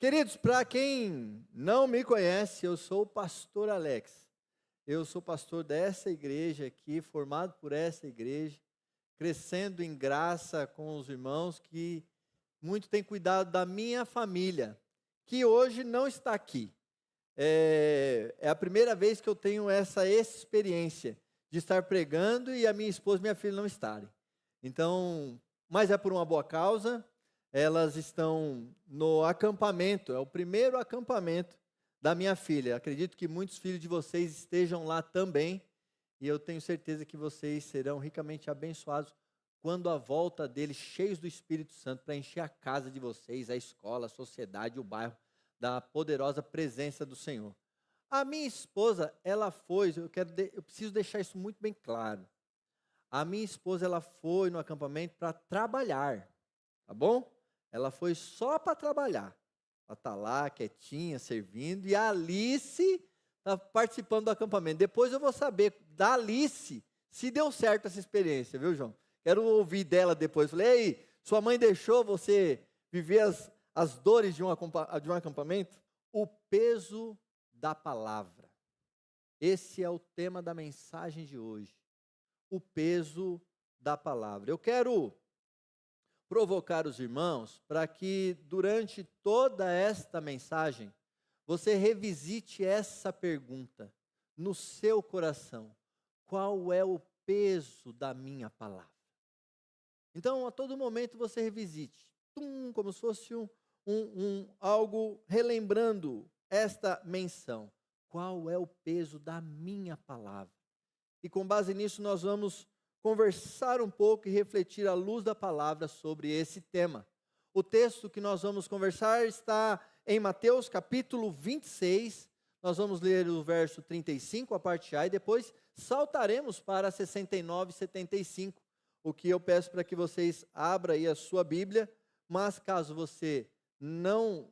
Queridos, para quem não me conhece, eu sou o pastor Alex. Eu sou pastor dessa igreja aqui, formado por essa igreja, crescendo em graça com os irmãos que muito têm cuidado da minha família, que hoje não está aqui. É a primeira vez que eu tenho essa experiência de estar pregando e a minha esposa e minha filha não estarem. Então, mas é por uma boa causa. Elas estão no acampamento, é o primeiro acampamento da minha filha. Acredito que muitos filhos de vocês estejam lá também, e eu tenho certeza que vocês serão ricamente abençoados quando a volta deles, cheios do Espírito Santo, para encher a casa de vocês, a escola, a sociedade, o bairro, da poderosa presença do Senhor. A minha esposa, ela foi, eu preciso deixar isso muito bem claro. A minha esposa, ela foi no acampamento para trabalhar, tá bom? Ela foi só para trabalhar. Ela está lá, quietinha, servindo. E a Alice está participando do acampamento. Depois eu vou saber da Alice se deu certo essa experiência, viu, João? Quero ouvir dela depois. Falei, ei, sua mãe deixou você viver as dores de um acampamento? O peso da palavra. Esse é o tema da mensagem de hoje. O peso da palavra. Eu quero provocar os irmãos para que durante toda esta mensagem você revisite essa pergunta no seu coração: qual é o peso da minha palavra? Então, a todo momento você revisite, como se fosse algo relembrando esta menção. Qual é o peso da minha palavra? E com base nisso nós vamos conversar um pouco e refletir à luz da palavra sobre esse tema. O texto que nós vamos conversar está em Mateus capítulo 26, nós vamos ler o verso 35, a parte A, e depois saltaremos para 69 e 75, o que eu peço para que vocês abram aí a sua Bíblia, mas caso você não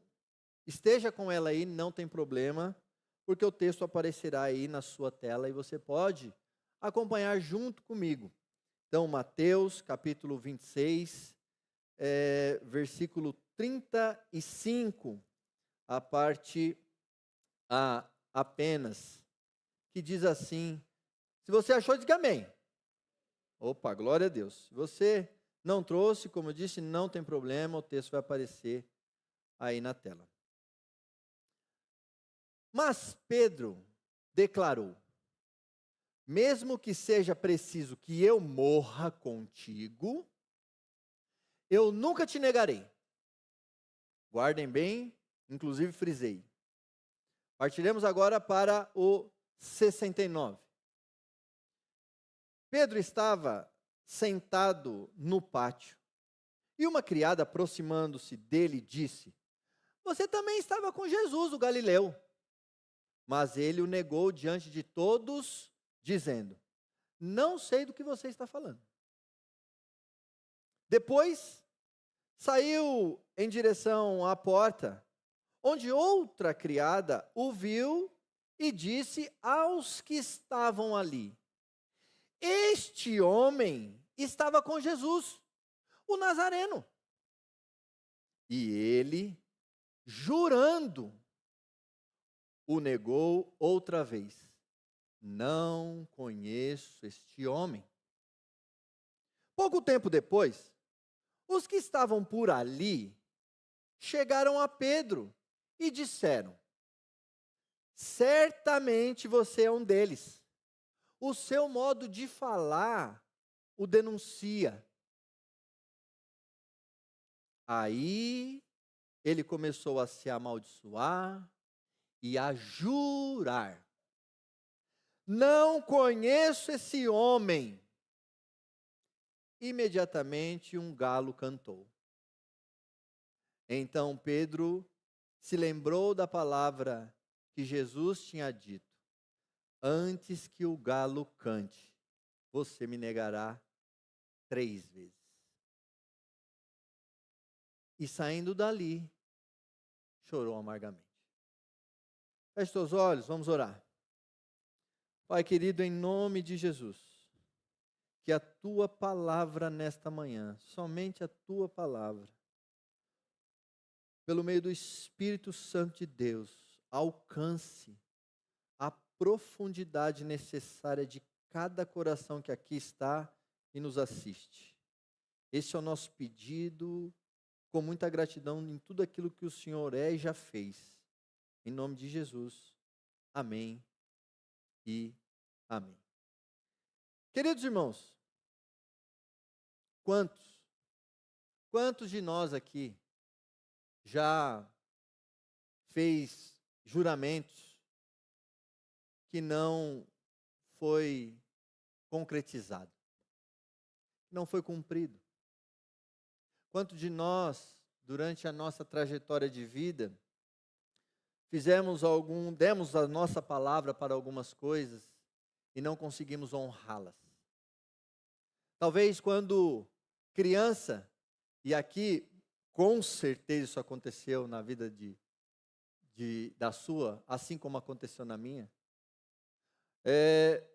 esteja com ela aí, não tem problema, porque o texto aparecerá aí na sua tela e você pode acompanhar junto comigo. Então, Mateus, capítulo 26, versículo 35, a parte A apenas, que diz assim, se você achou, diga amém. Opa, glória a Deus. Se você não trouxe, como eu disse, não tem problema, o texto vai aparecer aí na tela. Mas Pedro declarou: mesmo que seja preciso que eu morra contigo, eu nunca te negarei. Guardem bem, inclusive frisei. Partiremos agora para o 69. Pedro estava sentado no pátio, e uma criada, aproximando-se dele, disse: você também estava com Jesus, o Galileu. Mas ele o negou diante de todos, dizendo: não sei do que você está falando. Depois, saiu em direção à porta, onde outra criada o viu e disse aos que estavam ali: este homem estava com Jesus, o Nazareno. E ele, jurando, o negou outra vez: não conheço este homem. Pouco tempo depois, os que estavam por ali chegaram a Pedro e disseram: certamente você é um deles. O seu modo de falar o denuncia. Aí ele começou a se amaldiçoar e a jurar: não conheço esse homem. Imediatamente um galo cantou. Então Pedro se lembrou da palavra que Jesus tinha dito: antes que o galo cante, você me negará 3 vezes. E saindo dali, chorou amargamente. Feche seus olhos, vamos orar. Pai querido, em nome de Jesus, que a tua palavra nesta manhã, somente a tua palavra, pelo meio do Espírito Santo de Deus, alcance a profundidade necessária de cada coração que aqui está e nos assiste. Esse é o nosso pedido, com muita gratidão em tudo aquilo que o Senhor é e já fez. Em nome de Jesus. Amém e amém. Queridos irmãos, quantos de nós aqui já fez juramentos que não foi concretizado, não foi cumprido? Quantos de nós, durante a nossa trajetória de vida, demos a nossa palavra para algumas coisas e não conseguimos honrá-las? Talvez quando criança, e aqui com certeza isso aconteceu na vida da sua, assim como aconteceu na minha,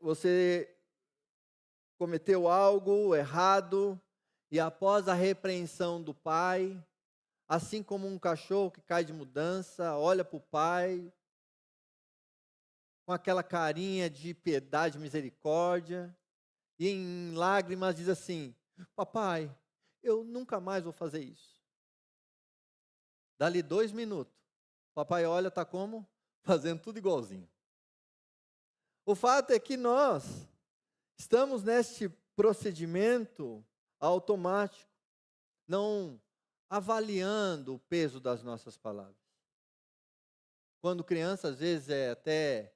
você cometeu algo errado e após a repreensão do pai, assim como um cachorro que cai de mudança, olha para o pai com aquela carinha de piedade e misericórdia, e em lágrimas diz assim: papai, eu nunca mais vou fazer isso. Dali 2 minutos, papai olha, está como? Fazendo tudo igualzinho. O fato é que nós estamos neste procedimento automático, não avaliando o peso das nossas palavras. Quando criança, às vezes é até,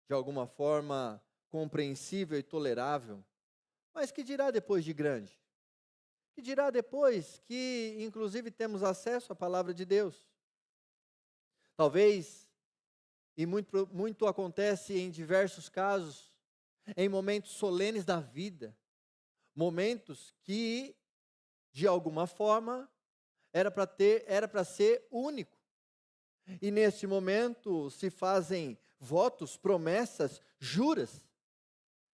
de alguma forma, compreensível e tolerável, mas que dirá depois de grande? Que dirá depois que, inclusive, temos acesso à palavra de Deus? Talvez, e muito acontece em diversos casos, em momentos solenes da vida, momentos que, de alguma forma, era para ser único. E neste momento se fazem votos, promessas, juras,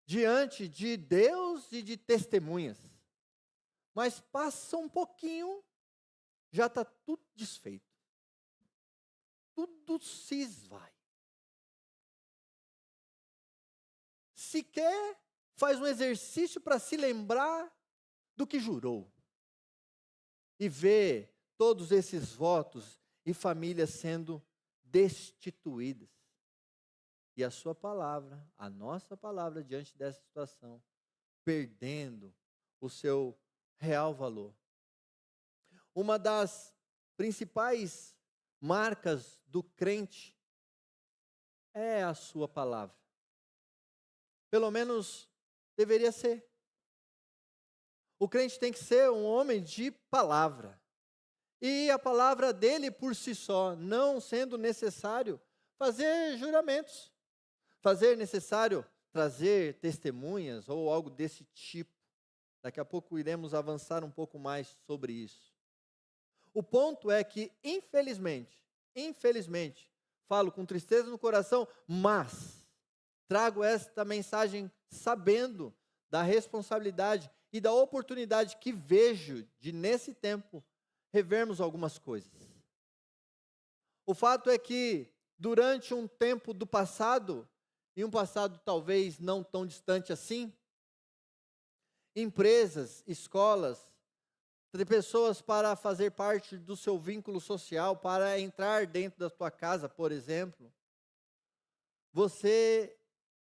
diante de Deus e de testemunhas. Mas passa um pouquinho, já está tudo desfeito. Tudo se esvai. Sequer faz um exercício para se lembrar do que jurou. E vê todos esses votos e famílias sendo destituídas. E a sua palavra, a nossa palavra diante dessa situação, perdendo o seu real valor. Uma das principais marcas do crente é a sua palavra. Pelo menos deveria ser. O crente tem que ser um homem de palavra. E a palavra dele por si só, não sendo necessário fazer juramentos, fazer necessário trazer testemunhas ou algo desse tipo. Daqui a pouco iremos avançar um pouco mais sobre isso. O ponto é que, infelizmente, falo com tristeza no coração, mas trago esta mensagem sabendo da responsabilidade e da oportunidade que vejo de, nesse tempo, revermos algumas coisas. O fato é que, durante um tempo do passado, e um passado talvez não tão distante assim, empresas, escolas, de pessoas para fazer parte do seu vínculo social, para entrar dentro da sua casa, por exemplo.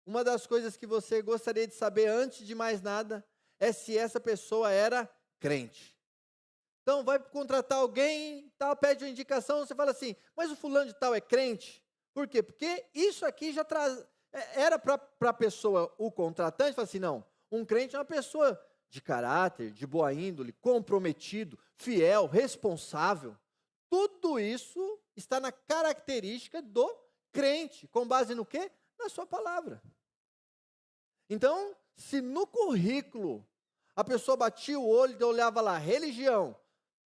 Uma das coisas que você gostaria de saber antes de mais nada, é se essa pessoa era crente. Então, vai contratar alguém, tal, pede uma indicação, você fala assim, mas o fulano de tal é crente? Por quê? Porque isso aqui já era para a pessoa, o contratante, fala assim, não, um crente é uma pessoa de caráter, de boa índole, comprometido, fiel, responsável. Tudo isso está na característica do crente, com base no quê? Na sua palavra. Então, se no currículo a pessoa batia o olho e olhava lá, religião,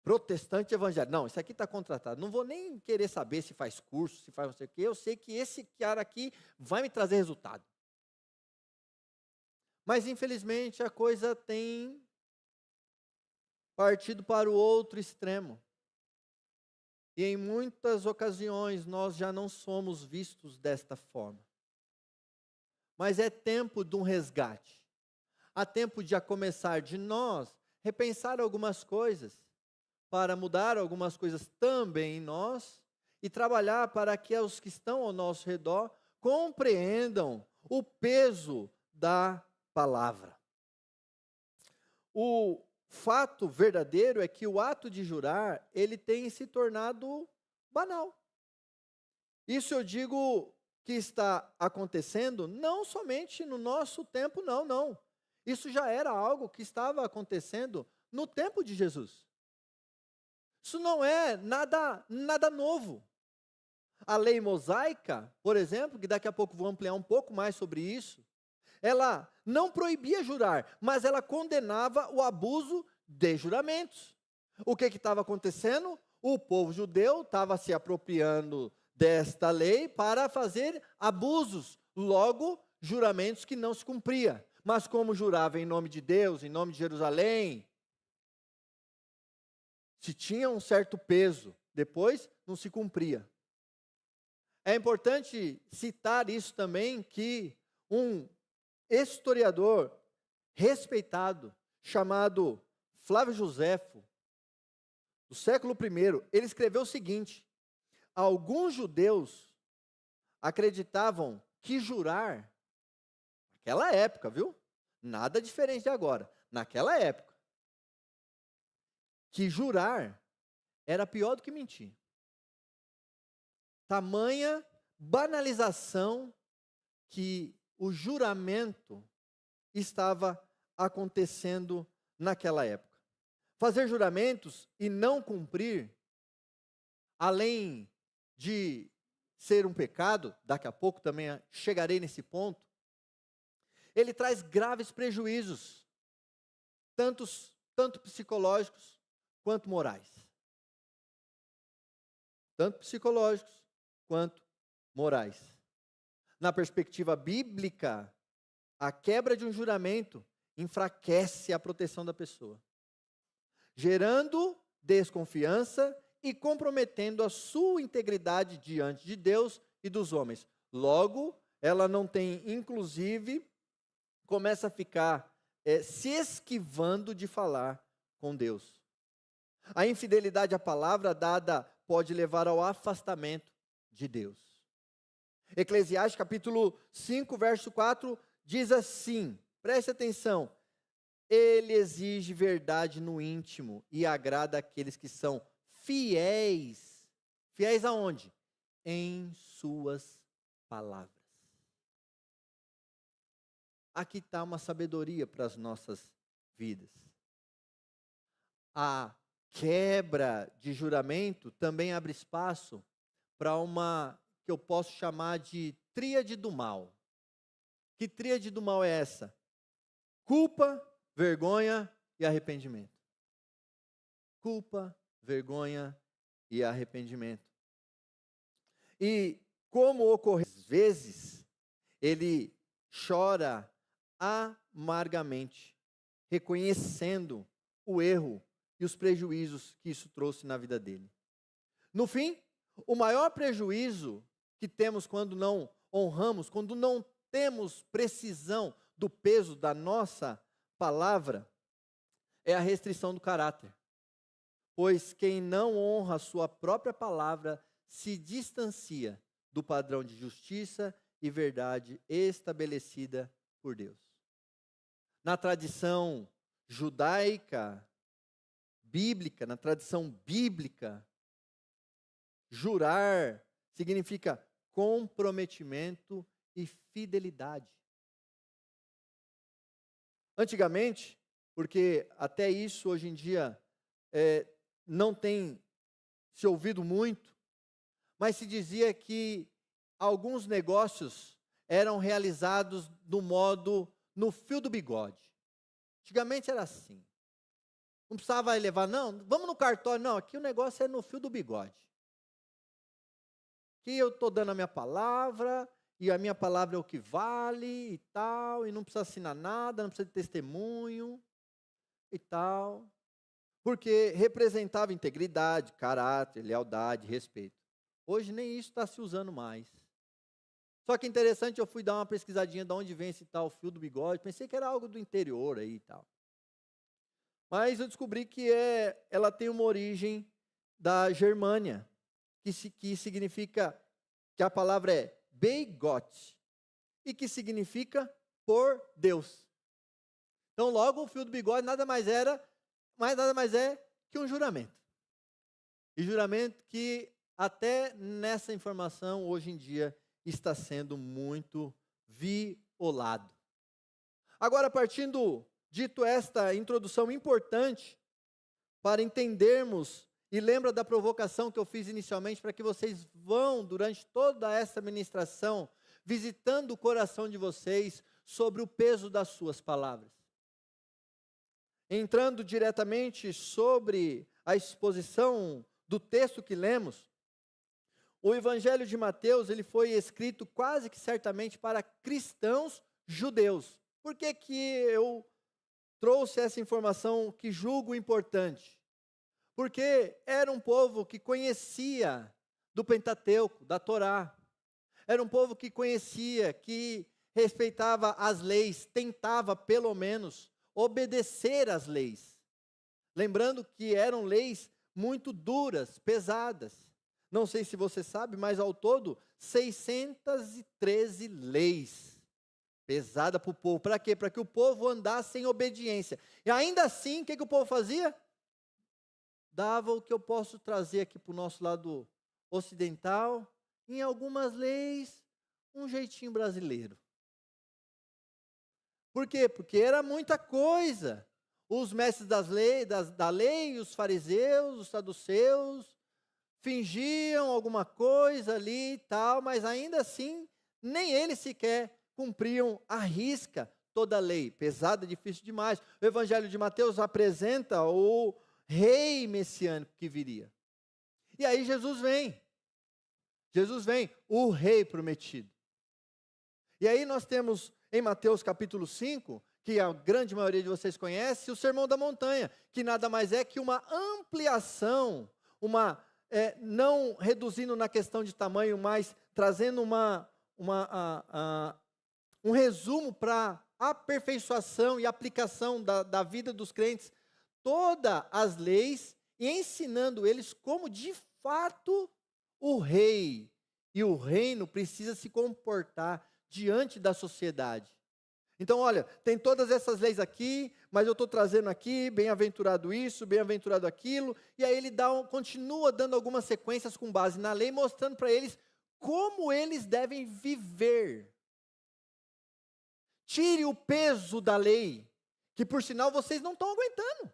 protestante evangélico, não, isso aqui está contratado, não vou nem querer saber se faz curso, se faz não sei o quê, eu sei que esse cara aqui vai me trazer resultado. Mas, infelizmente, a coisa tem partido para o outro extremo. E em muitas ocasiões nós já não somos vistos desta forma. Mas é tempo de um resgate. Há tempo de a começar de nós repensar algumas coisas, para mudar algumas coisas também em nós e trabalhar para que os que estão ao nosso redor compreendam o peso da palavra. O fato verdadeiro é que o ato de jurar, ele tem se tornado banal. Isso eu digo que está acontecendo não somente no nosso tempo, não. Isso já era algo que estava acontecendo no tempo de Jesus. Isso não é nada novo. A lei mosaica, por exemplo, que daqui a pouco vou ampliar um pouco mais sobre isso, ela não proibia jurar, mas ela condenava o abuso de juramentos. O que estava acontecendo? O povo judeu estava se apropriando desta lei para fazer abusos, logo, juramentos que não se cumpria. Mas como jurava em nome de Deus, em nome de Jerusalém, se tinha um certo peso, depois não se cumpria. É importante citar isso também, que um historiador respeitado, chamado Flávio Joséfo, do século I, ele escreveu o seguinte: alguns judeus acreditavam que jurar, naquela época, viu? Nada diferente de agora, naquela época, que jurar era pior do que mentir. Tamanha banalização que o juramento estava acontecendo naquela época. Fazer juramentos e não cumprir, além de ser um pecado, daqui a pouco também chegarei nesse ponto, ele traz graves prejuízos, tanto psicológicos quanto morais. Tanto psicológicos quanto morais. Na perspectiva bíblica, a quebra de um juramento enfraquece a proteção da pessoa, gerando desconfiança e comprometendo a sua integridade diante de Deus e dos homens. Logo, ela não tem, inclusive, começa a ficar se esquivando de falar com Deus. A infidelidade à palavra dada pode levar ao afastamento de Deus. Eclesiastes capítulo 5, verso 4, diz assim, preste atenção: ele exige verdade no íntimo e agrada aqueles que são fiéis. Fiéis aonde? Em suas palavras. Aqui está uma sabedoria para as nossas vidas. A quebra de juramento também abre espaço para uma que eu posso chamar de tríade do mal. Que tríade do mal é essa? Culpa, vergonha e arrependimento. Culpa, vergonha e arrependimento. E como ocorre às vezes, ele chora amargamente, reconhecendo o erro e os prejuízos que isso trouxe na vida dele. No fim, o maior prejuízo que temos quando não honramos, quando não temos precisão do peso da nossa palavra, é a restrição do caráter. Pois quem não honra a sua própria palavra se distancia do padrão de justiça e verdade estabelecida por Deus. Na tradição judaica, bíblica, na tradição bíblica, jurar significa comprometimento e fidelidade. Antigamente, porque até isso hoje em dia não tem se ouvido muito, mas se dizia que alguns negócios eram realizados no fio do bigode. Antigamente era assim. Não precisava levar, não, vamos no cartório, não, aqui o negócio é no fio do bigode. Aqui eu estou dando a minha palavra, e a minha palavra é o que vale e tal, e não precisa assinar nada, não precisa de testemunho e tal. porque representava integridade, caráter, lealdade, respeito. Hoje nem isso está se usando mais. Só que interessante, eu fui dar uma pesquisadinha de onde vem esse tal fio do bigode, pensei que era algo do interior aí e tal. Mas eu descobri que ela tem uma origem da Germânia, que significa, que a palavra é Beigot, e que significa por Deus. Então logo o fio do bigode nada mais é que um juramento. E juramento que até nessa informação hoje em dia está sendo muito violado. Agora, dito esta introdução importante, para entendermos, e lembra da provocação que eu fiz inicialmente, para que vocês vão, durante toda essa ministração, visitando o coração de vocês sobre o peso das suas palavras. Entrando diretamente sobre a exposição do texto que lemos, o Evangelho de Mateus, ele foi escrito quase que certamente para cristãos judeus. Por que que eu trouxe essa informação que julgo importante? Porque era um povo que conhecia do Pentateuco, da Torá. Era um povo que conhecia, que respeitava as leis, tentava pelo menos obedecer às leis. Lembrando que eram leis muito duras, pesadas. Não sei se você sabe, mas ao todo, 613 leis. Pesada para o povo. Para quê? Para que o povo andasse em obediência. E ainda assim, o que o povo fazia? Dava o que eu posso trazer aqui para o nosso lado ocidental, em algumas leis, um jeitinho brasileiro. Por quê? Porque era muita coisa. Os mestres da lei, os fariseus, os saduceus, fingiam alguma coisa ali e tal, mas ainda assim, nem eles sequer cumpriam à risca toda a lei. Pesada, difícil demais. O Evangelho de Mateus apresenta o rei messiânico que viria. E aí Jesus vem. Jesus vem, o rei prometido. E aí nós temos em Mateus capítulo 5, que a grande maioria de vocês conhece, o Sermão da Montanha, que nada mais é que uma ampliação, não reduzindo na questão de tamanho, mas trazendo um resumo para aperfeiçoação e aplicação da vida dos crentes, todas as leis, e ensinando eles como de fato o rei e o reino precisa se comportar diante da sociedade. Então, olha, tem todas essas leis aqui, mas eu estou trazendo aqui, bem-aventurado isso, bem-aventurado aquilo, e aí ele continua dando algumas sequências com base na lei, mostrando para eles como eles devem viver. Tire o peso da lei, que por sinal vocês não estão aguentando.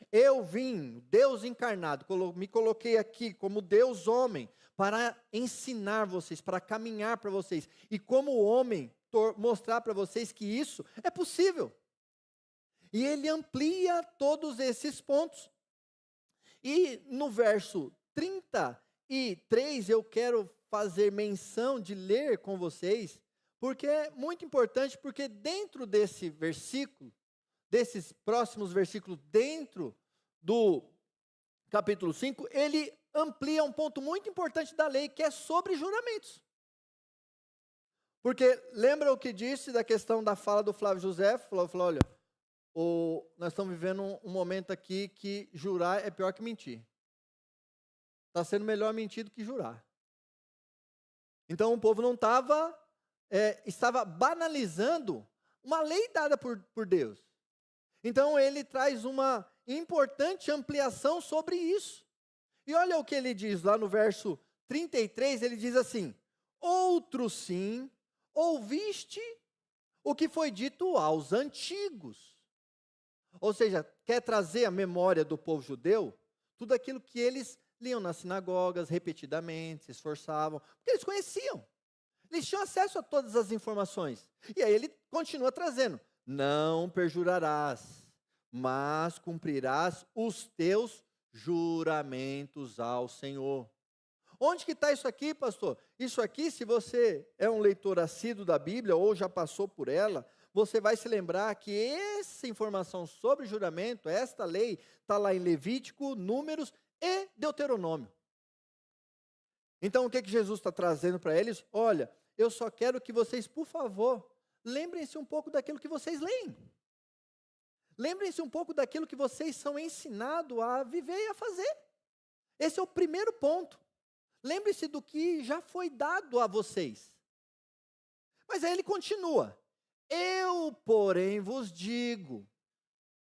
Eu vim, Deus encarnado, me coloquei aqui como Deus homem, para ensinar vocês, para caminhar para vocês, e como homem, mostrar para vocês que isso é possível. E ele amplia todos esses pontos. E no verso 33, eu quero fazer menção de ler com vocês, porque é muito importante, porque dentro desse versículo, desses próximos versículos, dentro do capítulo 5, ele amplia um ponto muito importante da lei, que é sobre juramentos. Porque lembra o que disse da questão da fala do Flávio José? Falou, olha, nós estamos vivendo um momento aqui que jurar é pior que mentir. Está sendo melhor mentir do que jurar. Então o povo não estava banalizando uma lei dada por Deus. Então ele traz uma importante ampliação sobre isso. E olha o que ele diz lá no verso 33, ele diz assim: outro sim, ouviste o que foi dito aos antigos. Ou seja, quer trazer à memória do povo judeu tudo aquilo que eles liam nas sinagogas repetidamente, se esforçavam, porque eles conheciam. Eles tinham acesso a todas as informações. E aí ele continua trazendo: não perjurarás, mas cumprirás os teus juramentos ao Senhor. Onde que está isso aqui, pastor? Isso aqui, se você é um leitor assíduo da Bíblia ou já passou por ela, você vai se lembrar que essa informação sobre juramento, esta lei, está lá em Levítico, Números e Deuteronômio. Então, o que Jesus está trazendo para eles? Olha, eu só quero que vocês, por favor, lembrem-se um pouco daquilo que vocês leem. Lembrem-se um pouco daquilo que vocês são ensinados a viver e a fazer. Esse é o primeiro ponto. Lembre-se do que já foi dado a vocês. Mas aí ele continua. Eu, porém, vos digo.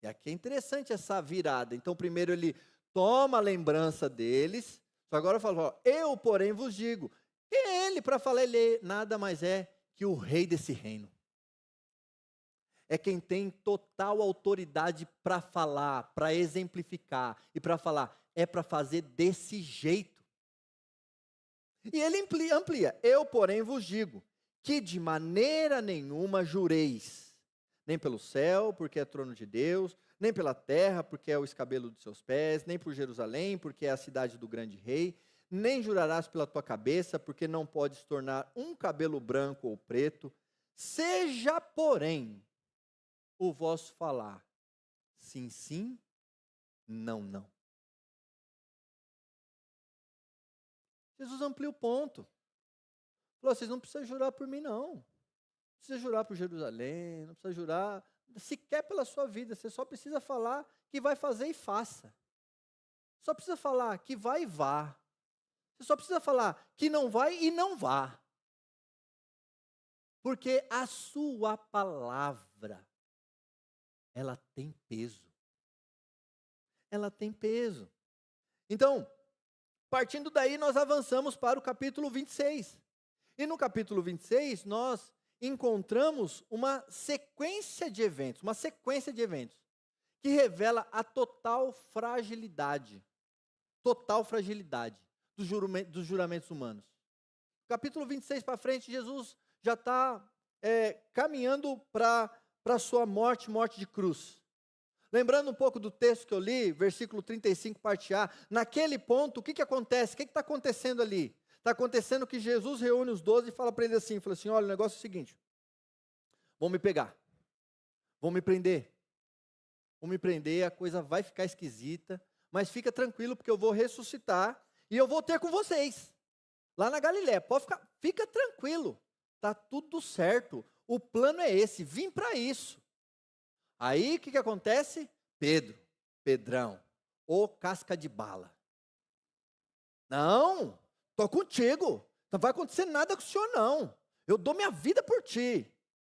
E aqui é interessante essa virada. Então, primeiro ele toma a lembrança deles. Só agora fala, eu, porém, vos digo. Quem é ele para falar? Ele nada mais é que o rei desse reino. É quem tem total autoridade para falar, para exemplificar e para falar. É para fazer desse jeito. E ele amplia. Eu, porém, vos digo que de maneira nenhuma jureis, nem pelo céu, porque é trono de Deus, nem pela terra, porque é o escabelo dos seus pés, nem por Jerusalém, porque é a cidade do grande rei, nem jurarás pela tua cabeça, porque não podes tornar um cabelo branco ou preto. Seja, porém, o vosso falar, sim, sim, não, não. Jesus amplia o ponto. Falou, vocês não precisam jurar por mim, não. Não precisa jurar por Jerusalém, não precisa jurar sequer pela sua vida. Você só precisa falar que vai fazer e faça. Só precisa falar que vai e vá. Você só precisa falar que não vai e não vá. Porque a sua palavra, ela tem peso. Ela tem peso. Então, partindo daí, nós avançamos para o capítulo 26. E no capítulo 26, nós encontramos uma sequência de eventos, que revela a total fragilidade dos juramentos humanos. Capítulo 26 para frente, Jesus já está caminhando para a sua morte de cruz. Lembrando um pouco do texto que eu li, versículo 35, parte A, naquele ponto, o que acontece? O que está acontecendo ali? Está acontecendo que Jesus reúne os 12 e fala para eles assim, olha, o negócio é o seguinte, vão me pegar, vão me prender, a coisa vai ficar esquisita, mas fica tranquilo porque eu vou ressuscitar e eu vou ter com vocês, lá na Galiléia, fica tranquilo, está tudo certo, o plano é esse, vim para isso. Aí, o que acontece? Pedrão, ô casca de bala. Não, estou contigo, não vai acontecer nada com o senhor não, eu dou minha vida por ti.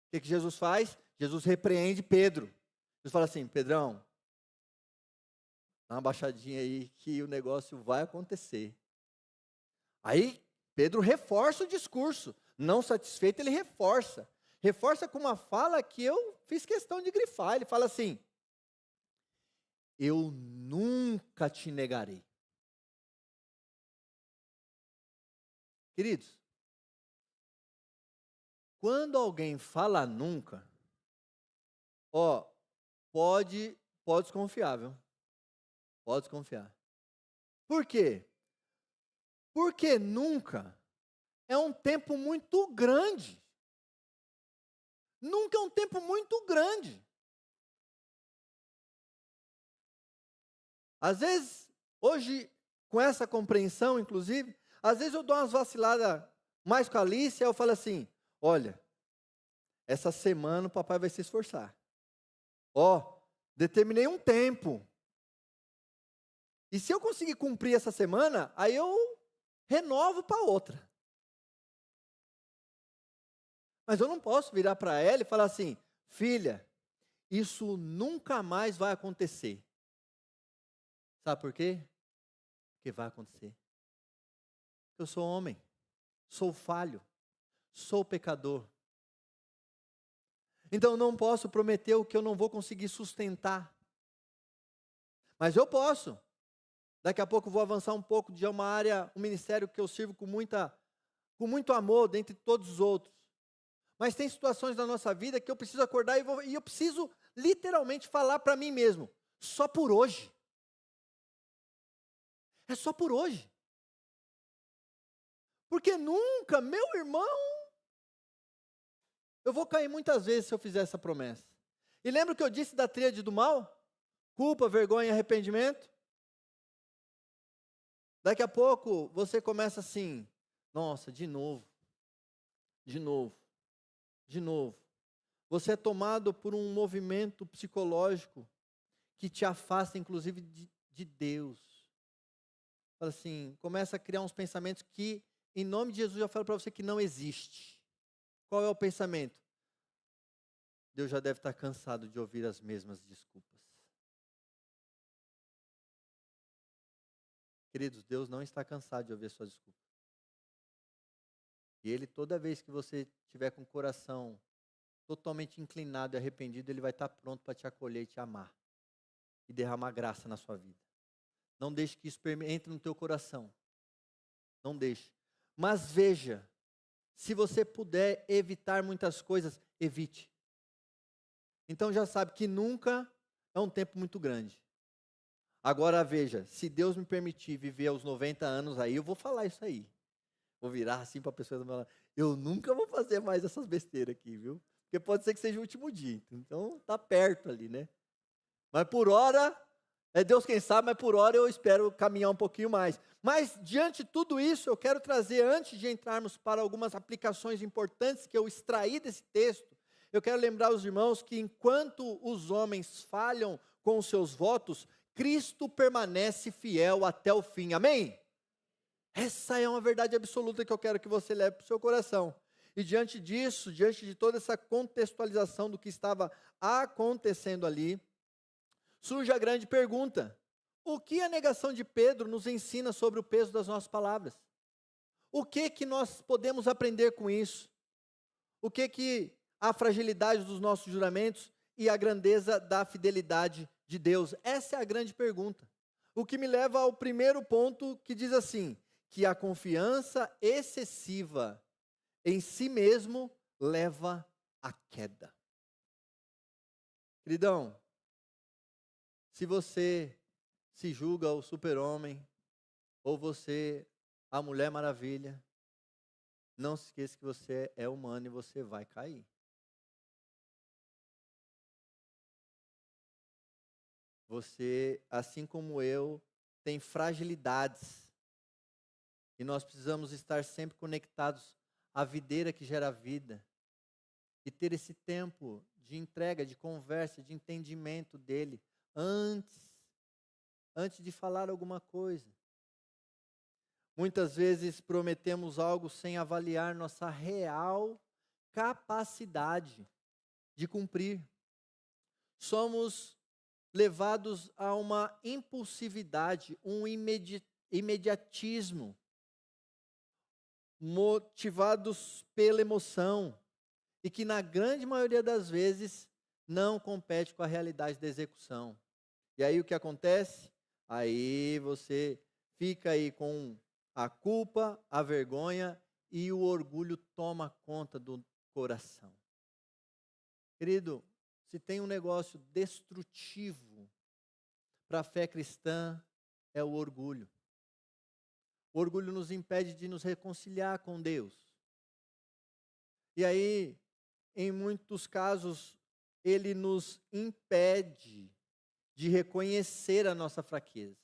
O que Jesus faz? Jesus repreende Pedro. Jesus fala assim, Pedrão, dá uma baixadinha aí que o negócio vai acontecer. Aí, Pedro reforça o discurso, não satisfeito, ele reforça com uma fala que eu fiz questão de grifar. Ele fala assim, eu nunca te negarei. Queridos, quando alguém fala nunca, pode desconfiar, viu? Pode desconfiar. Por quê? Porque nunca é um tempo muito grande. Nunca é um tempo muito grande. Às vezes, hoje, com essa compreensão, inclusive, às vezes eu dou umas vaciladas mais com a Alice, aí eu falo assim, olha, essa semana o papai vai se esforçar. Determinei um tempo. E se eu conseguir cumprir essa semana, aí eu renovo para outra. Mas eu não posso virar para ela e falar assim, filha, isso nunca mais vai acontecer. Sabe por quê? Porque vai acontecer. Eu sou homem, sou falho, sou pecador. Então eu não posso prometer o que eu não vou conseguir sustentar. Mas eu posso. Daqui a pouco eu vou avançar um pouco de uma área, um ministério que eu sirvo com muito amor, dentre todos os outros. Mas tem situações da nossa vida que eu preciso acordar e eu preciso literalmente falar para mim mesmo, só por hoje. É só por hoje. Porque nunca, meu irmão, Eu vou cair muitas vezes se eu fizer essa promessa. E lembra o que eu disse da tríade do mal? Culpa, vergonha e arrependimento? Daqui a pouco você começa assim, nossa, de novo, de novo, de novo. Você é tomado por um movimento psicológico que te afasta, inclusive, de Deus. Fala assim, começa a criar uns pensamentos que, em nome de Jesus, eu falo para você que não existe. Qual é o pensamento? Deus já deve estar cansado de ouvir as mesmas desculpas. Queridos, Deus não está cansado de ouvir as suas desculpas. E Ele, toda vez que você estiver com o coração totalmente inclinado e arrependido, Ele vai estar pronto para te acolher e te amar. E derramar graça na sua vida. Não deixe que isso entre no teu coração. Não deixe. Mas veja, se você puder evitar muitas coisas, evite. Então já sabe que nunca é um tempo muito grande. Agora veja, se Deus me permitir viver aos 90 anos, aí eu vou falar isso aí. Vou virar assim para a pessoa do meu lado. Eu nunca vou fazer mais essas besteiras aqui, viu? Porque pode ser que seja o último dia. Então tá perto ali, né? Mas por hora, é Deus quem sabe, mas por hora eu espero caminhar um pouquinho mais. Mas diante de tudo isso, eu quero trazer, antes de entrarmos para algumas aplicações importantes que eu extraí desse texto, eu quero lembrar os irmãos que enquanto os homens falham com os seus votos, Cristo permanece fiel até o fim. Amém? Essa é uma verdade absoluta que eu quero que você leve para o seu coração. E diante disso, diante de toda essa contextualização do que estava acontecendo ali, surge a grande pergunta: o que a negação de Pedro nos ensina sobre o peso das nossas palavras? O que nós podemos aprender com isso? O que a fragilidade dos nossos juramentos e a grandeza da fidelidade de Deus? Essa é a grande pergunta. O que me leva ao primeiro ponto, que diz assim, que a confiança excessiva em si mesmo leva à queda. Queridão, se você se julga o super-homem, ou você a Mulher Maravilha, não se esqueça que você é humano e você vai cair. Você, assim como eu, tem fragilidades. E nós precisamos estar sempre conectados à videira que gera vida. E ter esse tempo de entrega, de conversa, de entendimento dele, antes de falar alguma coisa. Muitas vezes prometemos algo sem avaliar nossa real capacidade de cumprir. Somos levados a uma impulsividade, um imediatismo, motivados pela emoção, e que na grande maioria das vezes não compete com a realidade da execução. E aí o que acontece? Aí você fica aí com a culpa, a vergonha e o orgulho toma conta do coração. Querido, se tem um negócio destrutivo para a fé cristã, é o orgulho. O orgulho nos impede de nos reconciliar com Deus. E aí, em muitos casos, ele nos impede de reconhecer a nossa fraqueza.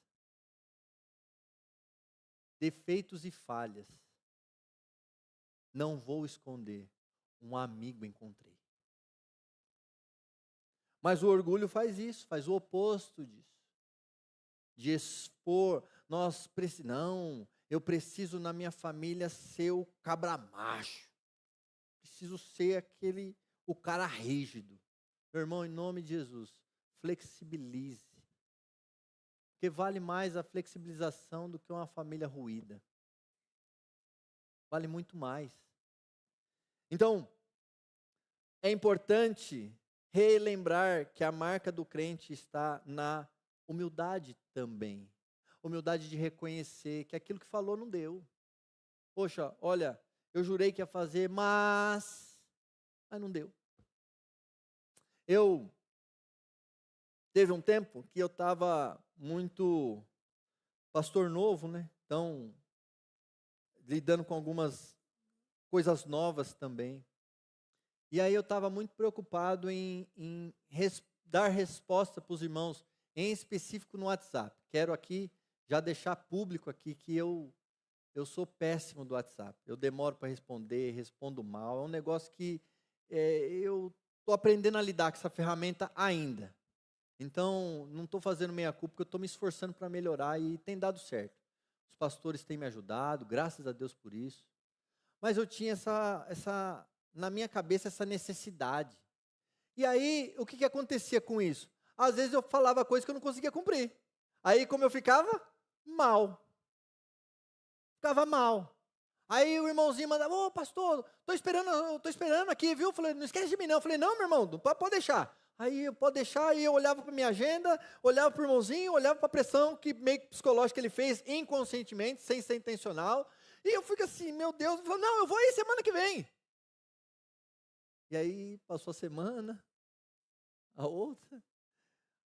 Defeitos e falhas. Não vou esconder, um amigo encontrei. Mas o orgulho faz isso, faz o oposto disso. De expor, não, eu preciso na minha família ser o cabra macho. Preciso ser o cara rígido. Meu irmão, em nome de Jesus, flexibilize. Porque vale mais a flexibilização do que uma família ruída. Vale muito mais. Então, é importante relembrar que a marca do crente está na humildade também. Humildade de reconhecer que aquilo que falou não deu. Poxa, olha, eu jurei que ia fazer, mas não deu. Teve um tempo que eu estava muito pastor novo, né? Então, lidando com algumas coisas novas também. E aí eu estava muito preocupado em dar resposta para os irmãos, em específico no WhatsApp. Quero aqui já deixar público aqui que eu sou péssimo do WhatsApp. Eu demoro para responder, respondo mal. É um negócio que eu estou aprendendo a lidar com essa ferramenta ainda. Então, não estou fazendo meia-culpa, porque eu estou me esforçando para melhorar e tem dado certo. Os pastores têm me ajudado, graças a Deus por isso. Mas eu tinha na minha cabeça essa necessidade. E aí, o que acontecia com isso? Às vezes eu falava coisas que eu não conseguia cumprir. Aí, como eu ficava? Mal. Ficava mal. Aí o irmãozinho mandava, ô pastor, estou esperando aqui, viu? Eu falei, não esquece de mim não. Eu falei, não, meu irmão, pode deixar. Aí, pode deixar, aí eu olhava para minha agenda, olhava para o irmãozinho, olhava para a pressão que meio que psicológica ele fez inconscientemente, sem ser intencional. E eu fico assim, meu Deus, eu falo, não, eu vou aí semana que vem. E aí passou a semana, a outra.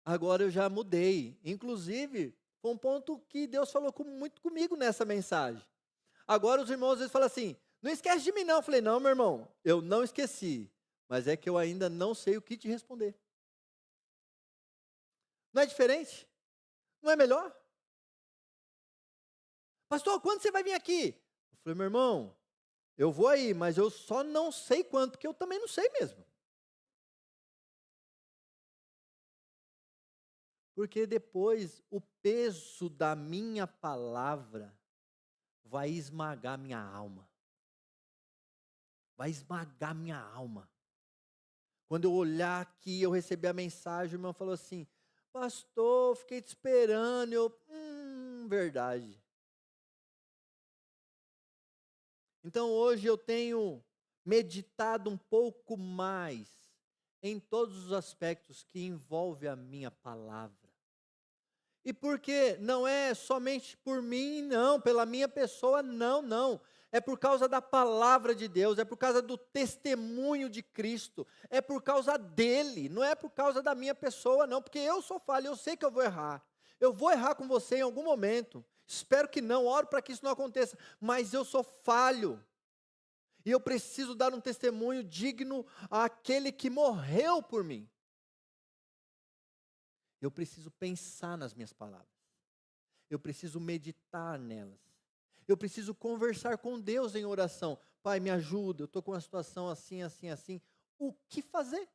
Agora eu já mudei. Inclusive, foi um ponto que Deus falou muito comigo nessa mensagem. Agora os irmãos às vezes falam assim, não esquece de mim não. Eu falei, não, meu irmão, eu não esqueci. Mas é que eu ainda não sei o que te responder. Não é diferente? Não é melhor? Pastor, quando você vai vir aqui? Eu falei, meu irmão, eu vou aí, mas eu só não sei quanto, porque eu também não sei mesmo. Porque depois o peso da minha palavra vai esmagar minha alma. Vai esmagar minha alma. Quando eu olhar aqui, eu recebi a mensagem, o irmão falou assim, pastor, fiquei te esperando. Verdade. Então hoje eu tenho meditado um pouco mais em todos os aspectos que envolvem a minha palavra. E por quê? Não é somente por mim, não, pela minha pessoa, não. É por causa da palavra de Deus, é por causa do testemunho de Cristo, é por causa dele, não é por causa da minha pessoa, não, porque eu sou falho, eu sei que eu vou errar. Eu vou errar com você em algum momento, espero que não, oro para que isso não aconteça, mas eu sou falho. E eu preciso dar um testemunho digno àquele que morreu por mim. Eu preciso pensar nas minhas palavras. Eu preciso meditar nelas. Eu preciso conversar com Deus em oração. Pai, me ajuda, eu estou com uma situação assim. O que fazer?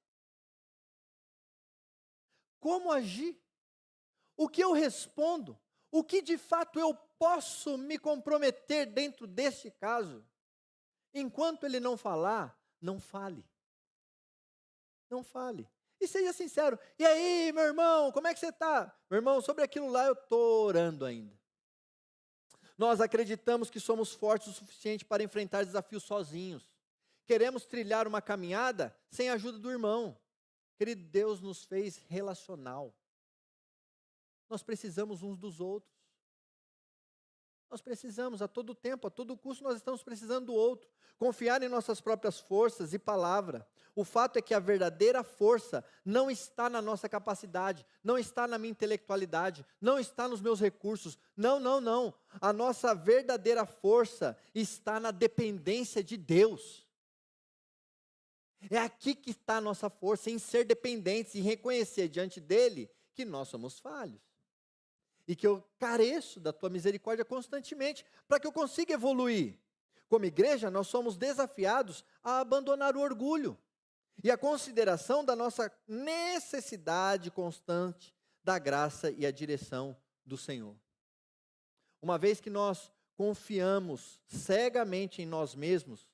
Como agir? O que eu respondo? O que de fato eu posso me comprometer dentro deste caso? Enquanto ele não falar, não fale. Não fale. E seja sincero. E aí, meu irmão, como é que você está? Meu irmão, sobre aquilo lá eu estou orando ainda. Nós acreditamos que somos fortes o suficiente para enfrentar desafios sozinhos. Queremos trilhar uma caminhada sem a ajuda do irmão. Querido, Deus nos fez relacional. Nós precisamos uns dos outros. Nós precisamos a todo tempo, a todo custo nós estamos precisando do outro. Confiar em nossas próprias forças e palavra. O fato é que a verdadeira força não está na nossa capacidade, não está na minha intelectualidade, não está nos meus recursos. Não. A nossa verdadeira força está na dependência de Deus. É aqui que está a nossa força, em ser dependentes e reconhecer diante dele que nós somos falhos. E que eu careço da tua misericórdia constantemente, para que eu consiga evoluir. Como igreja, nós somos desafiados a abandonar o orgulho e a consideração da nossa necessidade constante da graça e a direção do Senhor. Uma vez que nós confiamos cegamente em nós mesmos,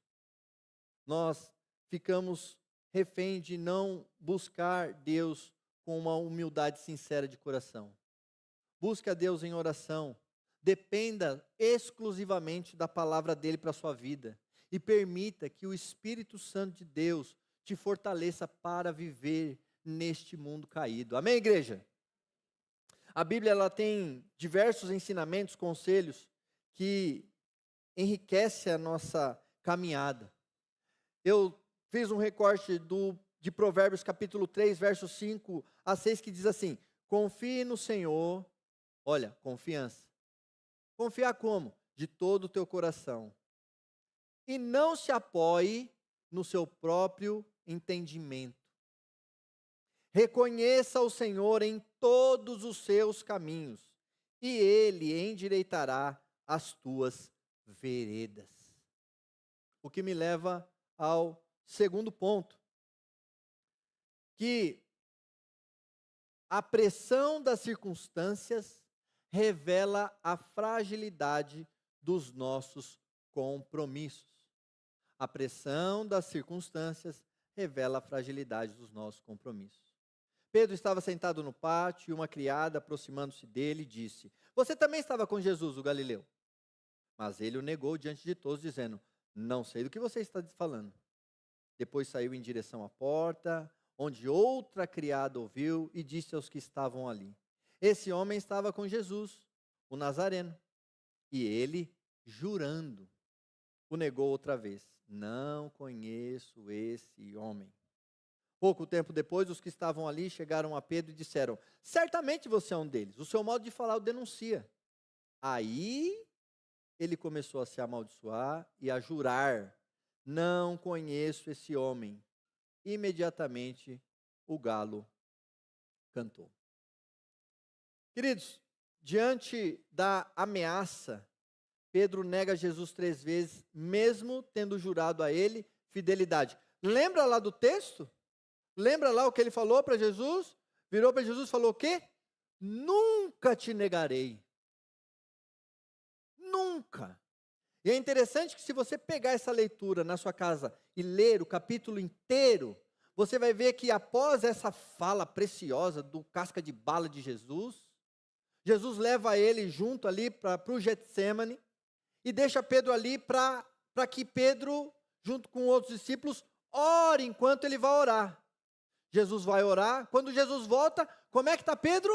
nós ficamos refém de não buscar Deus com uma humildade sincera de coração. Busque a Deus em oração. Dependa exclusivamente da palavra dele para a sua vida. E permita que o Espírito Santo de Deus te fortaleça para viver neste mundo caído. Amém, igreja? A Bíblia ela tem diversos ensinamentos, conselhos que enriquecem a nossa caminhada. Eu fiz um recorte de Provérbios capítulo 3, versos 5 a 6, que diz assim: confie no Senhor. Olha, confiança. Confiar como? De todo o teu coração. E não se apoie no seu próprio entendimento. Reconheça o Senhor em todos os seus caminhos, e Ele endireitará as tuas veredas. O que me leva ao segundo ponto, que a pressão das circunstâncias revela a fragilidade dos nossos compromissos. A pressão das circunstâncias revela a fragilidade dos nossos compromissos. Pedro estava sentado no pátio e uma criada, aproximando-se dele, disse: Você também estava com Jesus, o Galileu? Mas ele o negou diante de todos, dizendo: Não sei do que você está falando. Depois saiu em direção à porta, onde outra criada ouviu e disse aos que estavam ali: Esse homem estava com Jesus, o Nazareno. E ele, jurando, o negou outra vez: Não conheço esse homem. Pouco tempo depois, os que estavam ali chegaram a Pedro e disseram: Certamente você é um deles, o seu modo de falar o denuncia. Aí ele começou a se amaldiçoar e a jurar: Não conheço esse homem. Imediatamente o galo cantou. Queridos, diante da ameaça, Pedro nega Jesus 3 vezes, mesmo tendo jurado a ele fidelidade. Lembra lá do texto? Lembra lá o que ele falou para Jesus? Virou para Jesus e falou o quê? Nunca te negarei. Nunca. E é interessante que se você pegar essa leitura na sua casa e ler o capítulo inteiro, você vai ver que após essa fala preciosa do casca de bala de Jesus, Jesus leva ele junto ali para o Getsêmani e deixa Pedro ali para que Pedro, junto com outros discípulos, ore enquanto ele vai orar. Jesus vai orar. Quando Jesus volta, como é que está Pedro?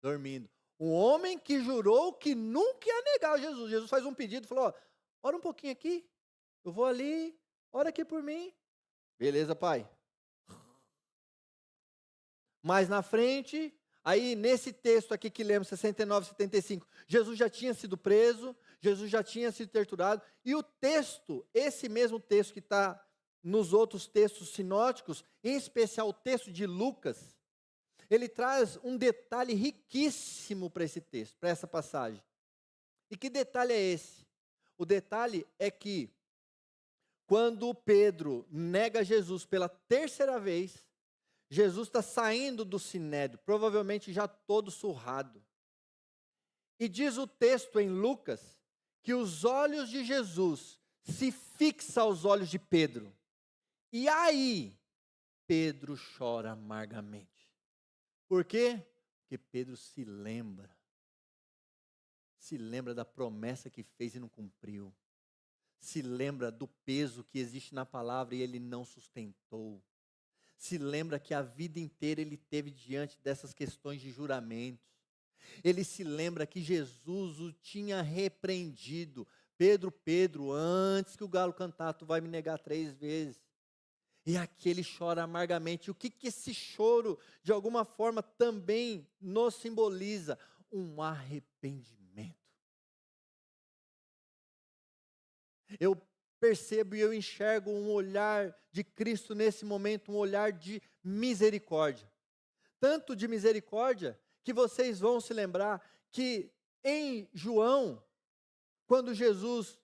Dormindo. Um homem que jurou que nunca ia negar Jesus. Jesus faz um pedido, falou: ora um pouquinho aqui, eu vou ali, ora aqui por mim. Beleza, pai. Mais na frente, aí nesse texto aqui que lemos, 69, 75, Jesus já tinha sido preso, Jesus já tinha sido torturado, e o texto, esse mesmo texto que está nos outros textos sinóticos, em especial o texto de Lucas, ele traz um detalhe riquíssimo para esse texto, para essa passagem. E que detalhe é esse? O detalhe é que, quando Pedro nega Jesus pela terceira vez, Jesus está saindo do sinédrio, provavelmente já todo surrado. E diz o texto em Lucas, que os olhos de Jesus se fixam aos olhos de Pedro. E aí, Pedro chora amargamente. Por quê? Porque Pedro se lembra da promessa que fez e não cumpriu. Se lembra do peso que existe na palavra e ele não sustentou. Se lembra que a vida inteira ele teve diante dessas questões de juramentos. Ele se lembra que Jesus o tinha repreendido. Pedro, Pedro, antes que o galo cantar, tu vai me negar 3 vezes. E aqui ele chora amargamente. O que esse choro, de alguma forma, também nos simboliza? Um arrependimento. Eu percebo e eu enxergo um olhar de Cristo nesse momento, um olhar de misericórdia. Tanto de misericórdia, que vocês vão se lembrar que em João, quando Jesus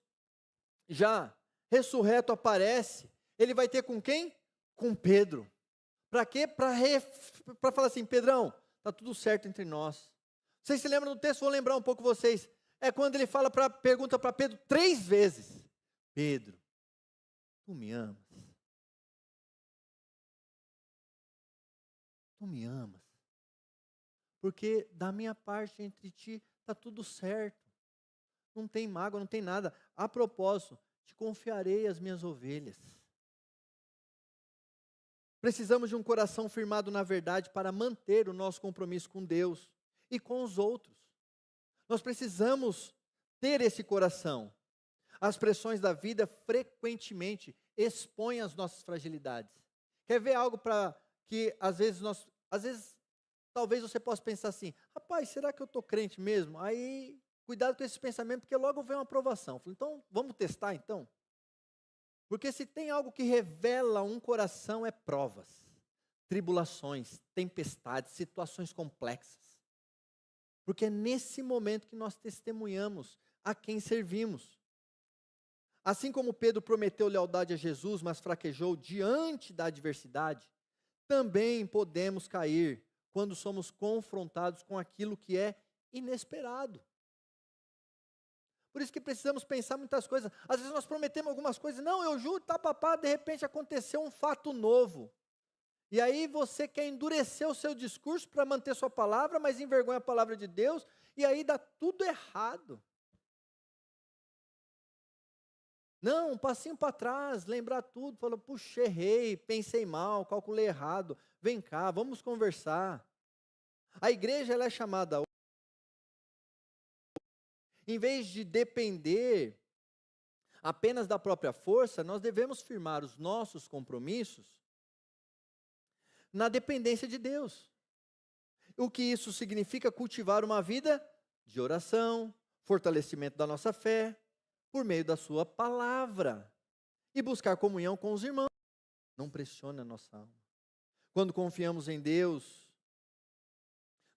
já ressurreto aparece, ele vai ter com quem? Com Pedro. Para quê? Para falar assim: Pedrão, está tudo certo entre nós. Vocês se lembram do texto? Vou lembrar um pouco vocês. É quando ele pergunta para Pedro 3 vezes: Pedro, tu me amas? Tu me amas? Porque da minha parte entre ti está tudo certo. Não tem mágoa, não tem nada. A propósito, te confiarei as minhas ovelhas. Precisamos de um coração firmado na verdade para manter o nosso compromisso com Deus e com os outros. Nós precisamos ter esse coração. As pressões da vida frequentemente expõem as nossas fragilidades. Quer ver algo para que às vezes talvez você possa pensar assim: rapaz, será que eu estou crente mesmo? Aí, cuidado com esse pensamento, porque logo vem uma aprovação. Então, vamos testar então? Porque se tem algo que revela um coração é provas, tribulações, tempestades, situações complexas. Porque é nesse momento que nós testemunhamos a quem servimos. Assim como Pedro prometeu lealdade a Jesus, mas fraquejou diante da adversidade, também podemos cair quando somos confrontados com aquilo que é inesperado. Por isso que precisamos pensar muitas coisas. Às vezes nós prometemos algumas coisas, não, eu juro, tá papá, de repente aconteceu um fato novo. E aí você quer endurecer o seu discurso para manter sua palavra, mas envergonha a palavra de Deus, e aí dá tudo errado. Não, um passinho para trás, lembrar tudo, falar, puxa, errei, pensei mal, calculei errado, vem cá, vamos conversar. A igreja ela é chamada, em vez de depender apenas da própria força, nós devemos firmar os nossos compromissos na dependência de Deus. O que isso significa? Cultivar uma vida de oração, fortalecimento da nossa fé, por meio da sua palavra, e buscar comunhão com os irmãos. Não pressione a nossa alma. Quando confiamos em Deus,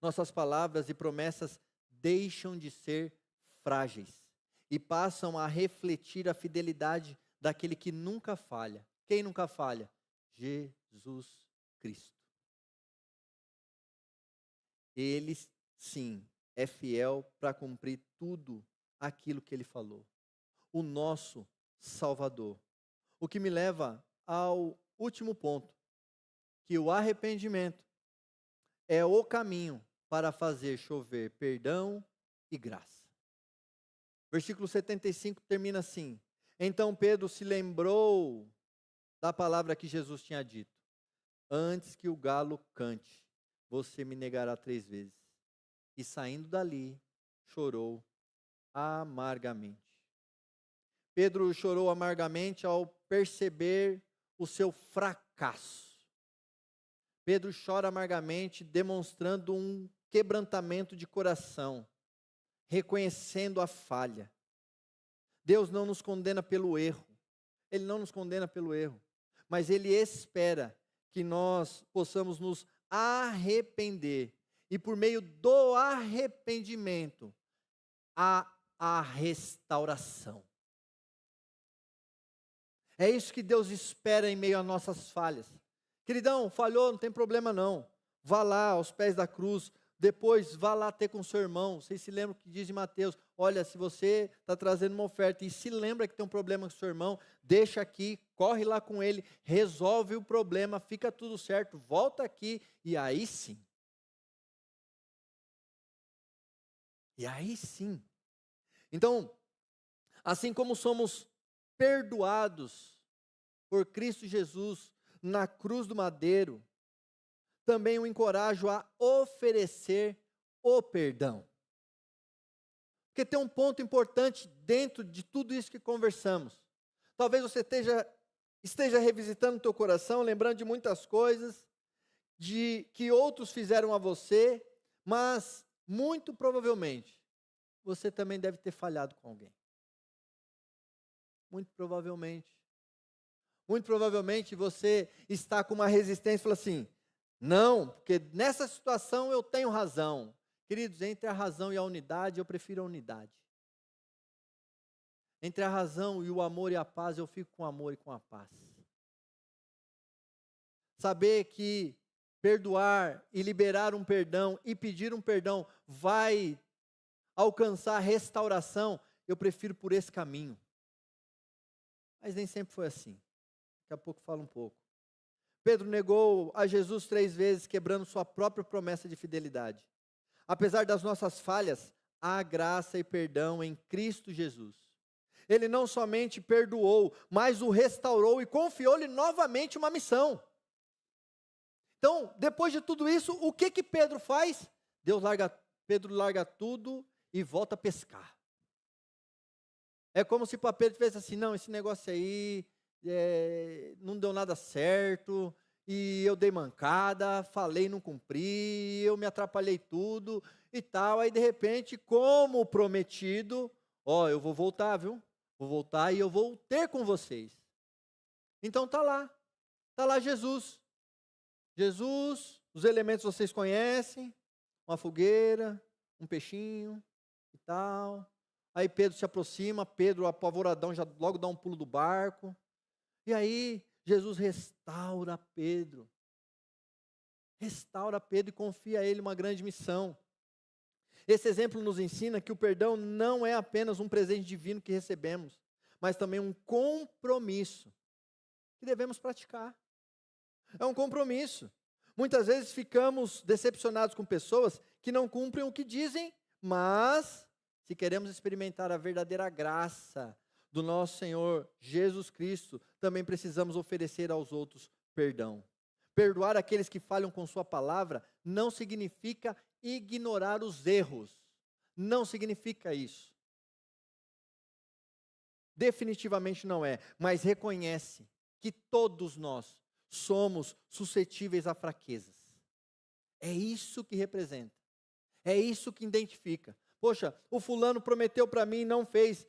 nossas palavras e promessas deixam de ser frágeis e passam a refletir a fidelidade daquele que nunca falha. Quem nunca falha? Jesus Cristo. Ele, sim, é fiel para cumprir tudo aquilo que ele falou. O nosso Salvador. O que me leva ao último ponto, que o arrependimento é o caminho para fazer chover perdão e graça. Versículo 75 termina assim: então Pedro se lembrou da palavra que Jesus tinha dito: antes que o galo cante, você me negará 3 vezes. E saindo dali, chorou amargamente. Pedro chorou amargamente ao perceber o seu fracasso. Pedro chora amargamente, demonstrando um quebrantamento de coração, reconhecendo a falha. Deus não nos condena pelo erro. Ele não nos condena pelo erro, mas Ele espera que nós possamos nos arrepender. E por meio do arrependimento, há a restauração. É isso que Deus espera em meio às nossas falhas. Queridão, falhou, não tem problema não. Vá lá aos pés da cruz, depois vá lá ter com seu irmão. Vocês se lembram que diz em Mateus: olha, se você está trazendo uma oferta e se lembra que tem um problema com seu irmão, deixa aqui, corre lá com ele, resolve o problema, fica tudo certo, volta aqui e aí sim. E aí sim. Então, assim como somos perdoados por Cristo Jesus na cruz do madeiro, também o encorajo a oferecer o perdão. Porque tem um ponto importante dentro de tudo isso que conversamos. Talvez você esteja revisitando o teu coração, lembrando de muitas coisas, de que outros fizeram a você, mas muito provavelmente você também deve ter falhado com alguém. Muito provavelmente. Muito provavelmente você está com uma resistência e fala assim: não, porque nessa situação eu tenho razão. Queridos, entre a razão e a unidade, eu prefiro a unidade. Entre a razão e o amor e a paz, eu fico com o amor e com a paz. Saber que perdoar e liberar um perdão e pedir um perdão vai alcançar restauração, eu prefiro por esse caminho. Mas nem sempre foi assim. Daqui a pouco falo um pouco. Pedro negou a Jesus 3 vezes, quebrando sua própria promessa de fidelidade. Apesar das nossas falhas, há graça e perdão em Cristo Jesus. Ele não somente perdoou, mas o restaurou e confiou-lhe novamente uma missão. Então, depois de tudo isso, o que Pedro faz? Pedro larga tudo e volta a pescar. É como se para Pedro tivesse assim: não, esse negócio aí não deu nada certo, e eu dei mancada, falei, não cumpri, eu me atrapalhei tudo e tal. Aí de repente, como prometido, eu vou voltar, viu? Vou voltar e eu vou ter com vocês. Então está lá Jesus. Jesus, os elementos vocês conhecem, uma fogueira, um peixinho e tal. Aí Pedro se aproxima, Pedro apavoradão já logo dá um pulo do barco. E aí Jesus restaura Pedro. Restaura Pedro e confia a ele uma grande missão. Esse exemplo nos ensina que o perdão não é apenas um presente divino que recebemos, mas também um compromisso que devemos praticar. É um compromisso. Muitas vezes ficamos decepcionados com pessoas que não cumprem o que dizem, mas se queremos experimentar a verdadeira graça do nosso Senhor Jesus Cristo, também precisamos oferecer aos outros perdão. Perdoar aqueles que falham com sua palavra não significa ignorar os erros. Não significa isso. Definitivamente não é, mas reconhece que todos nós somos suscetíveis a fraquezas. É isso que representa. É isso que identifica. Poxa, o fulano prometeu para mim e não fez.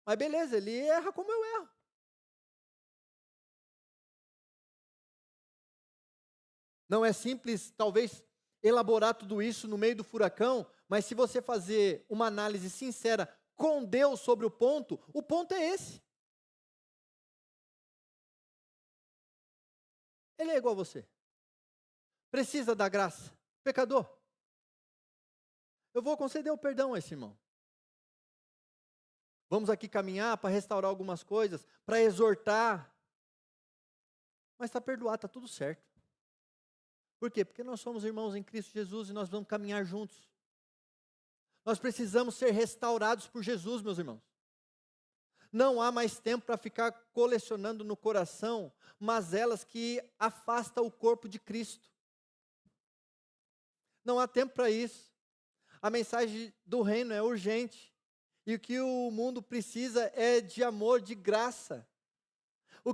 Mas beleza, ele erra como eu erro. Não é simples, talvez, elaborar tudo isso no meio do furacão, mas se você fazer uma análise sincera com Deus sobre o ponto é esse. Ele é igual a você. Precisa da graça. Pecador. Eu vou conceder o perdão a esse irmão. Vamos aqui caminhar para restaurar algumas coisas, para exortar. Mas está perdoado, está tudo certo. Por quê? Porque nós somos irmãos em Cristo Jesus e nós vamos caminhar juntos. Nós precisamos ser restaurados por Jesus, meus irmãos. Não há mais tempo para ficar colecionando no coração mazelas que afastam o corpo de Cristo. Não há tempo para isso. A mensagem do reino é urgente. E o que o mundo precisa é de amor, de graça. O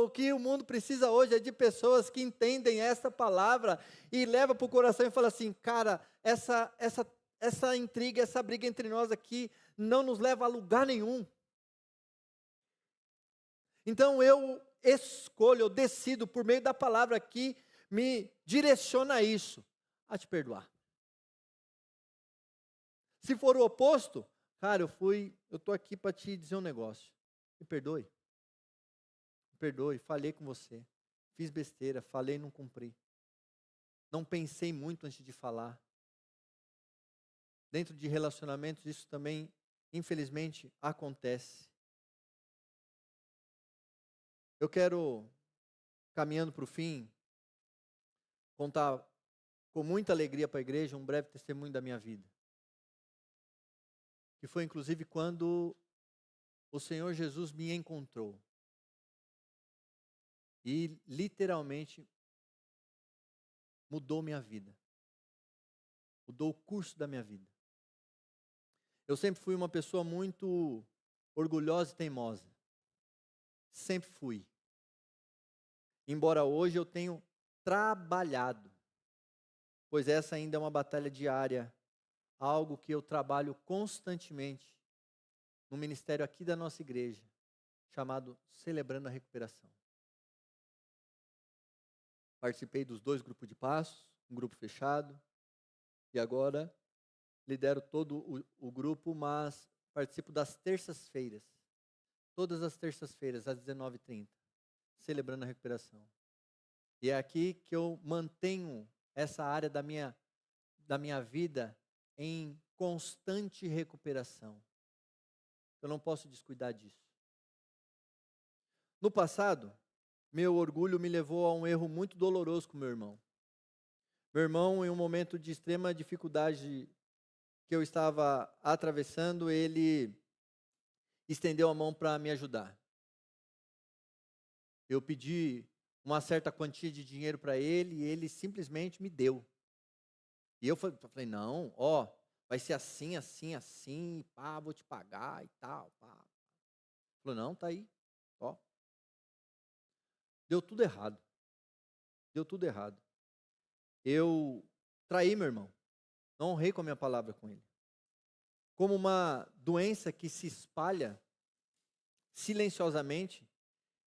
que o mundo precisa hoje é de pessoas que entendem essa palavra e levam para o coração e falam assim, cara, essa intriga, essa briga entre nós aqui não nos leva a lugar nenhum. Então eu decido por meio da palavra que me direciona a isso, a te perdoar. Se for o oposto, cara, eu estou aqui para te dizer um negócio, me perdoe. Perdoe, falhei com você, fiz besteira, falei e não cumpri. Não pensei muito antes de falar. Dentro de relacionamentos isso também, infelizmente, acontece. Eu quero, caminhando para o fim, contar com muita alegria para a igreja um breve testemunho da minha vida. Que foi inclusive quando o Senhor Jesus me encontrou. E literalmente mudou minha vida. Mudou o curso da minha vida. Eu sempre fui uma pessoa muito orgulhosa e teimosa. Sempre fui. Embora hoje eu tenha trabalhado. Pois essa ainda é uma batalha diária. Algo que eu trabalho constantemente no ministério aqui da nossa igreja. Chamado Celebrando a Recuperação. Participei dos 2 grupos de passos, um grupo fechado, e agora lidero todo o grupo, mas participo das terças-feiras, todas as terças-feiras, às 19h30, celebrando a recuperação. E é aqui que eu mantenho essa área da minha vida em constante recuperação. Eu não posso descuidar disso. No passado, meu orgulho me levou a um erro muito doloroso com meu irmão. Meu irmão, em um momento de extrema dificuldade que eu estava atravessando, ele estendeu a mão para me ajudar. Eu pedi uma certa quantia de dinheiro para ele e ele simplesmente me deu. E eu falei, não, vai ser assim, assim, assim, pá, vou te pagar e tal, pá. Ele falou, não, tá aí, ó. Deu tudo errado. Deu tudo errado. Eu traí meu irmão. Não honrei com a minha palavra com ele. Como uma doença que se espalha silenciosamente,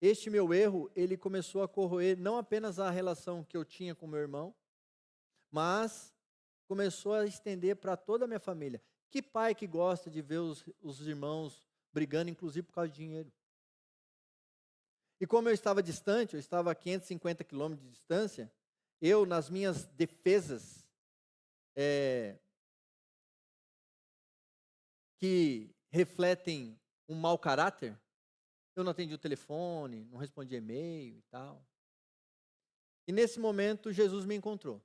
este meu erro, ele começou a corroer não apenas a relação que eu tinha com meu irmão, mas começou a estender para toda a minha família. Que pai que gosta de ver os irmãos brigando, inclusive por causa de dinheiro? E como eu estava distante, eu estava a 550 quilômetros de distância, eu, nas minhas defesas, que refletem um mau caráter, eu não atendi o telefone, não respondi e-mail e tal. E nesse momento, Jesus me encontrou.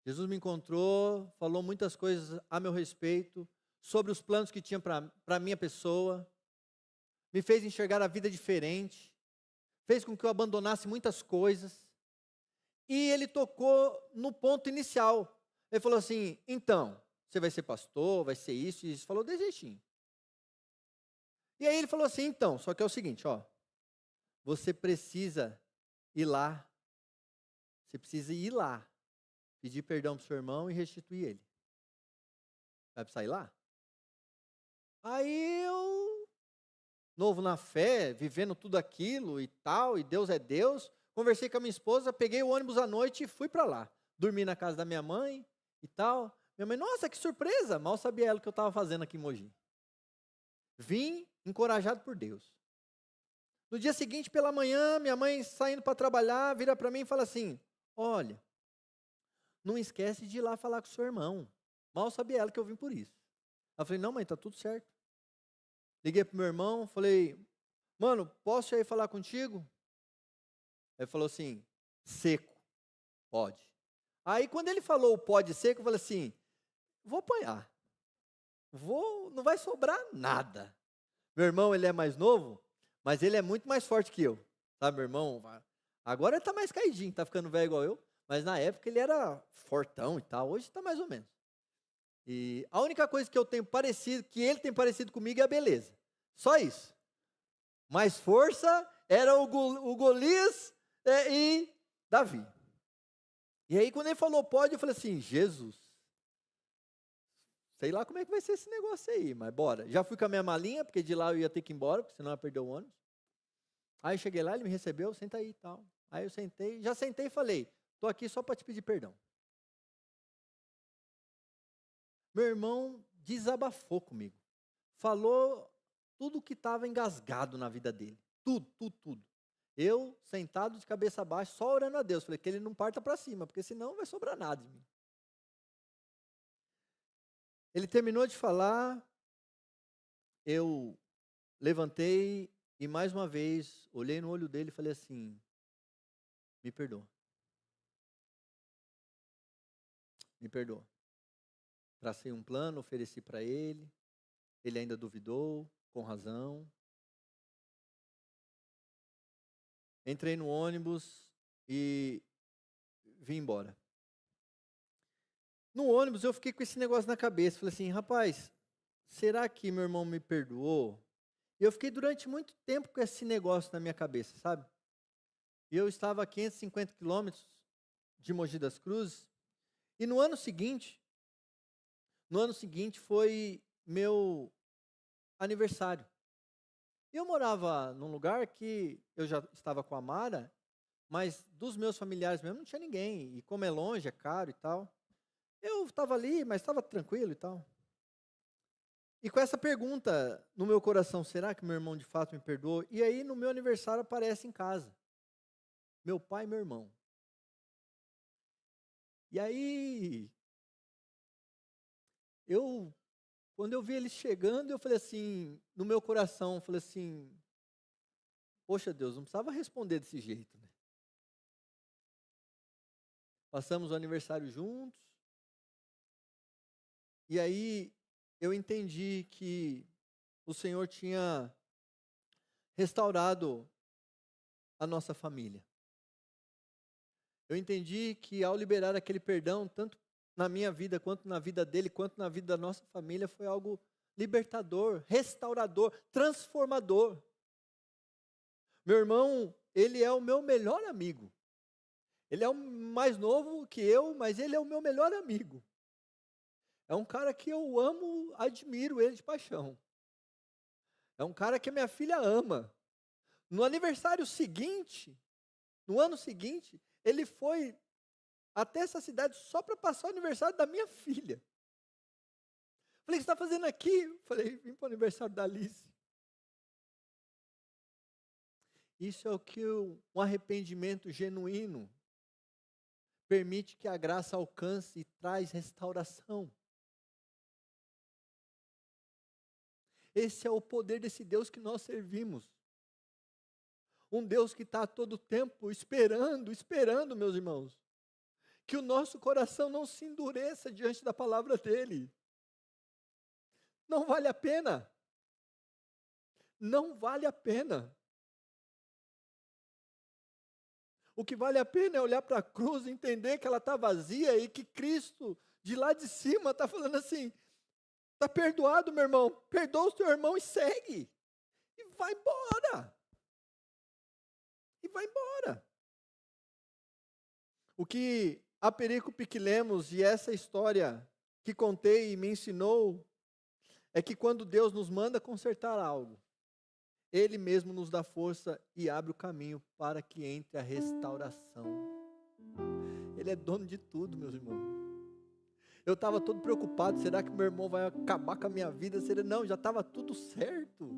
Jesus me encontrou, falou muitas coisas a meu respeito, sobre os planos que tinha para a minha pessoa, me fez enxergar a vida diferente, fez com que eu abandonasse muitas coisas, e ele tocou no ponto inicial. Ele falou assim: então, você vai ser pastor, vai ser isso e isso. Falou desse jeitinho. E aí ele falou assim: então, só que é o seguinte, ó, você precisa ir lá, pedir perdão para o seu irmão e restituir ele. Vai precisar ir lá? Aí eu, novo na fé, vivendo tudo aquilo e tal, e Deus é Deus, conversei com a minha esposa, peguei o ônibus à noite e fui para lá. Dormi na casa da minha mãe e tal. Minha mãe, nossa, que surpresa! Mal sabia ela o que eu estava fazendo aqui em Mogi. Vim encorajado por Deus. No dia seguinte, pela manhã, minha mãe saindo para trabalhar, vira para mim e fala assim: olha, não esquece de ir lá falar com o seu irmão. Mal sabia ela que eu vim por isso. Eu falei: não, mãe, tá tudo certo. Liguei pro meu irmão, falei: mano, posso ir aí falar contigo? Ele falou assim: seco, pode. Aí quando ele falou pode seco, eu falei assim: vou apanhar. Não vai sobrar nada. Meu irmão, ele é mais novo, mas ele é muito mais forte que eu. Sabe, meu irmão? Agora ele tá mais caidinho, tá ficando velho igual eu. Mas na época ele era fortão e tal. Hoje tá mais ou menos. E a única coisa que eu tenho parecido, que ele tem parecido comigo é a beleza. Só isso. Mais força era o Golias e Davi. E aí quando ele falou pode, eu falei assim: Jesus, sei lá como é que vai ser esse negócio aí, mas bora. Já fui com a minha malinha, porque de lá eu ia ter que ir embora, porque senão eu ia perder o ônibus. Aí eu cheguei lá, ele me recebeu, senta aí e tal. Aí eu já sentei e falei: tô aqui só para te pedir perdão. Meu irmão desabafou comigo. Falou tudo que estava engasgado na vida dele. Tudo, tudo, tudo. Eu, sentado de cabeça baixa, só orando a Deus. Falei que ele não parta para cima, porque senão não vai sobrar nada de mim. Ele terminou de falar, eu levantei e mais uma vez olhei no olho dele e falei assim: me perdoa. Me perdoa. Tracei um plano, ofereci para ele. Ele ainda duvidou, com razão. Entrei no ônibus e vim embora. No ônibus eu fiquei com esse negócio na cabeça. Falei assim: rapaz, será que meu irmão me perdoou? E eu fiquei durante muito tempo com esse negócio na minha cabeça, sabe? E eu estava a 550 quilômetros de Mogi das Cruzes. E no ano seguinte foi meu aniversário. Eu morava num lugar que eu já estava com a Mara, mas dos meus familiares mesmo não tinha ninguém. E como é longe, é caro e tal. Eu estava ali, mas estava tranquilo e tal. E com essa pergunta no meu coração: será que meu irmão de fato me perdoou? E aí no meu aniversário aparece em casa meu pai e meu irmão. E aí quando eu vi eles chegando, eu falei assim, no meu coração, falei assim: poxa Deus, não precisava responder desse jeito, né? Passamos o aniversário juntos. E aí eu entendi que o Senhor tinha restaurado a nossa família. Eu entendi que ao liberar aquele perdão, tanto na minha vida, quanto na vida dele, quanto na vida da nossa família, foi algo libertador, restaurador, transformador. Meu irmão, ele é o meu melhor amigo. Ele é o mais novo que eu, mas ele é o meu melhor amigo. É um cara que eu amo, admiro ele de paixão. É um cara que a minha filha ama. No aniversário seguinte, no ano seguinte, ele foi até essa cidade só para passar o aniversário da minha filha. Falei, o que você está fazendo aqui? Falei, vim para o aniversário da Alice. Isso é o que um arrependimento genuíno permite que a graça alcance e traz restauração. Esse é o poder desse Deus que nós servimos. Um Deus que está a todo tempo esperando, meus irmãos, que o nosso coração não se endureça diante da palavra dEle. Não vale a pena. Não vale a pena. O que vale a pena é olhar para a cruz e entender que ela está vazia e que Cristo, de lá de cima, está falando assim, está perdoado, meu irmão, perdoa o teu irmão e segue. E vai embora. E vai embora. O que a perícope que lemos e essa história que contei e me ensinou é que quando Deus nos manda consertar algo, Ele mesmo nos dá força e abre o caminho para que entre a restauração. Ele é dono de tudo, meus irmãos. Eu estava todo preocupado, será que meu irmão vai acabar com a minha vida? Não, já estava tudo certo.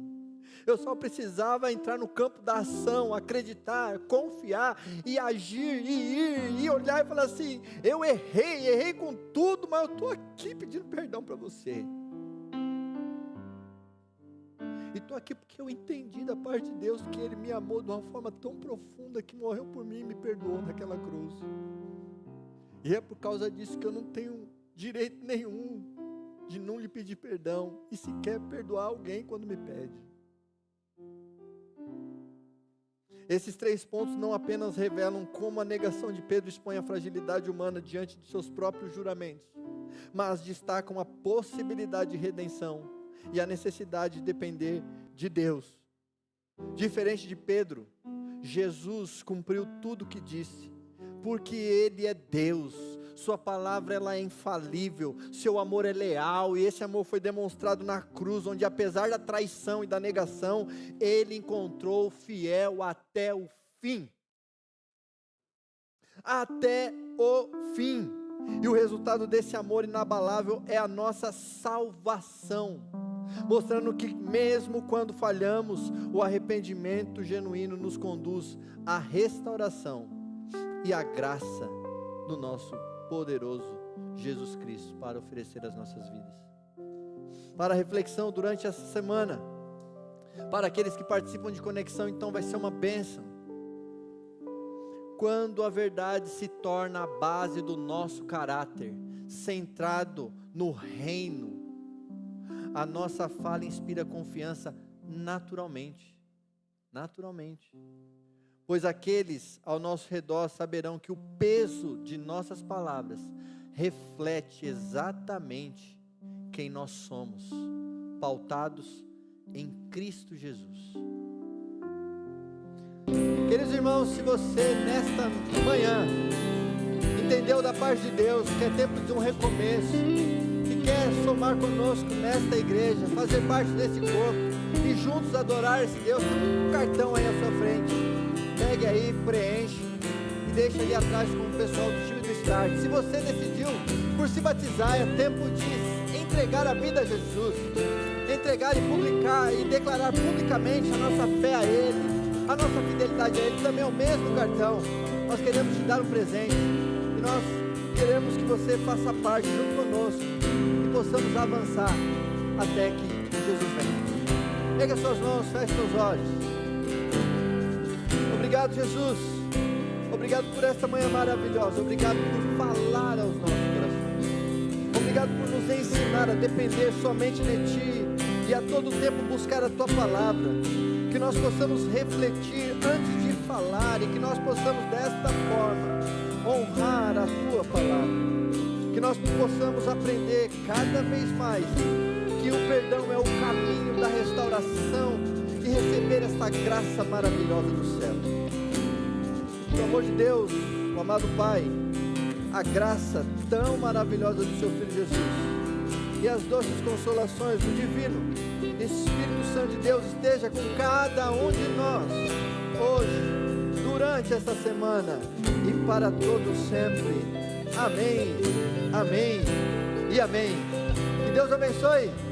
Eu só precisava entrar no campo da ação, acreditar, confiar e agir, e ir, e olhar e falar assim, eu errei com tudo, mas eu estou aqui pedindo perdão para você. E estou aqui porque eu entendi da parte de Deus que Ele me amou de uma forma tão profunda que morreu por mim e me perdoou naquela cruz. E é por causa disso que eu não tenho direito nenhum de não lhe pedir perdão e sequer perdoar alguém quando me pede. Esses 3 pontos não apenas revelam como a negação de Pedro expõe a fragilidade humana diante de seus próprios juramentos, mas destacam a possibilidade de redenção e a necessidade de depender de Deus. Diferente de Pedro, Jesus cumpriu tudo o que disse, porque Ele é Deus, Sua palavra ela é infalível, Seu amor é leal, e esse amor foi demonstrado na cruz, onde apesar da traição e da negação, Ele encontrou fiel até o fim. Até o fim. E o resultado desse amor inabalável é a nossa salvação, mostrando que mesmo quando falhamos, o arrependimento genuíno nos conduz à restauração e à graça do nosso poderoso Jesus Cristo para oferecer as nossas vidas. Para a reflexão durante essa semana, para aqueles que participam de conexão, então vai ser uma bênção. Quando a verdade se torna a base do nosso caráter, centrado no reino, a nossa fala inspira confiança naturalmente. Pois aqueles ao nosso redor saberão que o peso de nossas palavras reflete exatamente quem nós somos, pautados em Cristo Jesus. Queridos irmãos, se você nesta manhã entendeu da parte de Deus que é tempo de um recomeço, e quer somar conosco nesta igreja, fazer parte desse corpo e juntos adorar esse Deus, tem um cartão aí à sua frente, pegue aí, preenche e deixa ali atrás com o pessoal do time do Start. Se você decidiu por se batizar, é tempo de entregar a vida a Jesus, entregar e publicar e declarar publicamente a nossa fé a Ele, a nossa fidelidade a Ele. Também é o mesmo cartão. Nós queremos te dar um presente e nós queremos que você faça parte junto conosco e possamos avançar até que Jesus venha. Pega suas mãos, feche seus olhos. Obrigado, Jesus. Obrigado por esta manhã maravilhosa. Obrigado por falar aos nossos corações. Obrigado por nos ensinar a depender somente de Ti e a todo tempo buscar a Tua palavra. Que nós possamos refletir antes de falar e que nós possamos desta forma honrar a Tua palavra. Que nós possamos aprender cada vez mais que o perdão é o caminho da restauração e receber esta graça maravilhosa do céu. Pelo amor de Deus, o amado Pai, a graça tão maravilhosa do Seu Filho Jesus e as doces consolações do Divino Espírito Santo de Deus esteja com cada um de nós, hoje, durante esta semana e para todos sempre. Amém, amém e amém. Que Deus abençoe.